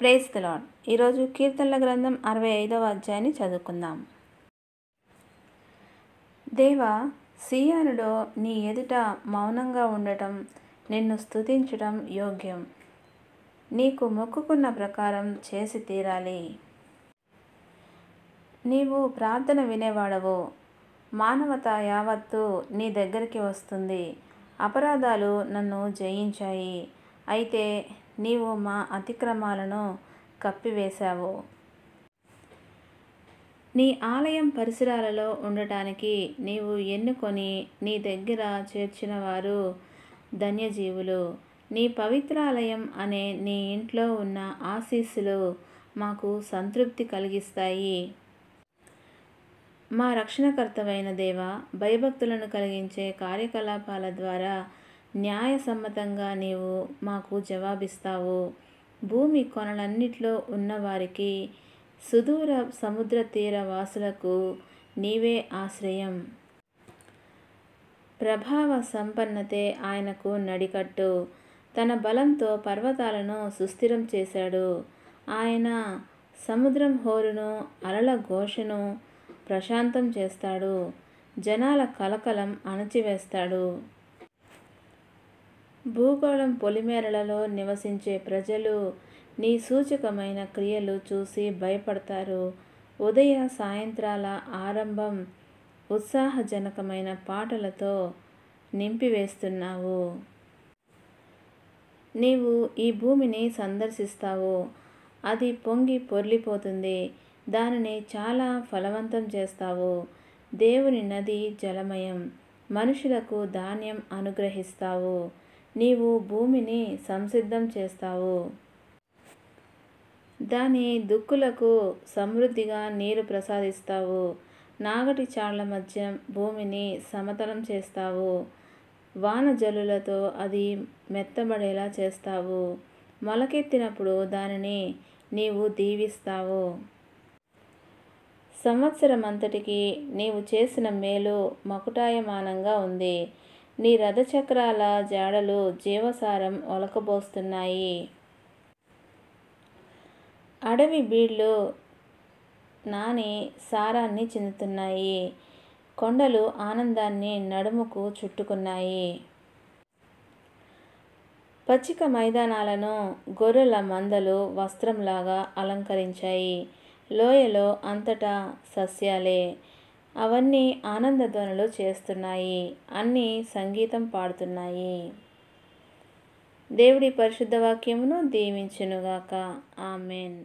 Praise the lord. ఈరోజు కీర్తనల గ్రంథం 65వ అధ్యాయాన్ని చదువుకుందాం. దేవా, సియోనులో నీ ఎదుట మౌనంగా ఉండటం, నిన్ను స్తుతించడం యోగ్యం. నీకు మొక్కుకున్న ప్రకారం చేసి తీరాలి. నీవు ప్రార్థన వినేవాడవు. మానవత యావత్తు నీ దగ్గరికి వస్తుంది. అపరాధాలు నన్ను జయించాయి. అయితే నీవు మా అతిక్రమాలను కప్పివేశావు. నీ ఆలయం పరిసరాలలో ఉండటానికి నీవు ఎన్నుకొని నీ దగ్గర చేర్చిన వారు ధన్యజీవులు. నీ పవిత్రాలయం అనే నీ ఇంట్లో ఉన్న ఆశీస్సులు మాకు సంతృప్తి కలిగిస్తాయి. మా రక్షణకర్తవైన దేవా, భయభక్తులను కలిగించే కార్యకలాపాల ద్వారా న్యాయసమ్మతంగా నీవు మాకు జవాబిస్తావు. భూమి కొనలన్నిట్లో ఉన్నవారికి, సుదూర సముద్ర తీర వాసులకు నీవే ఆశ్రయం. ప్రభావ సంపన్నతే ఆయనకు నడికట్టు. తన బలంతో పర్వతాలను సుస్థిరం చేశాడు. ఆయన సముద్రం హోరును, అలల ఘోషను ప్రశాంతం చేస్తాడు. జనాల కలకలం అణచివేస్తాడు. భూగోళం పొలిమేరలలో నివసించే ప్రజలు నీ సూచకమైన క్రియలు చూసి భయపడతారు. ఉదయ సాయంత్రాల ఆరంభం ఉత్సాహజనకమైన పాటలతో నింపివేస్తున్నావు. నీవు ఈ భూమిని సందర్శిస్తావు. అది పొంగి పొర్లిపోతుంది. దానిని చాలా ఫలవంతం చేస్తావు. దేవుని నది జలమయం. మనుషులకు ధాన్యం అనుగ్రహిస్తావు. నీవు భూమిని సంసిద్ధం చేస్తావు. దాని దుక్కులకు సమృద్ధిగా నీరు ప్రసాదిస్తావు. నాగటి చాళ్ల మధ్య భూమిని సమతలం చేస్తావు. వానజల్లులతో అది మెత్తబడేలా చేస్తావు. మొలకెత్తినప్పుడు దానిని నీవు దీవిస్తావు. సంవత్సరమంతటికి నీవు చేసిన మేలు మకుటాయమానంగా ఉంది. నీ రథచక్రాల జాడలు జీవసారం ఒలకబోస్తున్నాయి. అడవి బీళ్లు నాని సారాన్ని చిందుతున్నాయి. కొండలు ఆనందాన్ని నడుముకు చుట్టుకున్నాయి. పచ్చిక మైదానాలను గొర్రెల మందలు వస్త్రంలాగా అలంకరించాయి. లోయలో అంతటా సస్యాలే. అవన్నీ ఆనందధ్వనులు చేస్తున్నాయి. అన్నీ సంగీతం పాడుతున్నాయి. దేవుడి పరిశుద్ధ వాక్యమును దీవించునుగాక. ఆమేన్.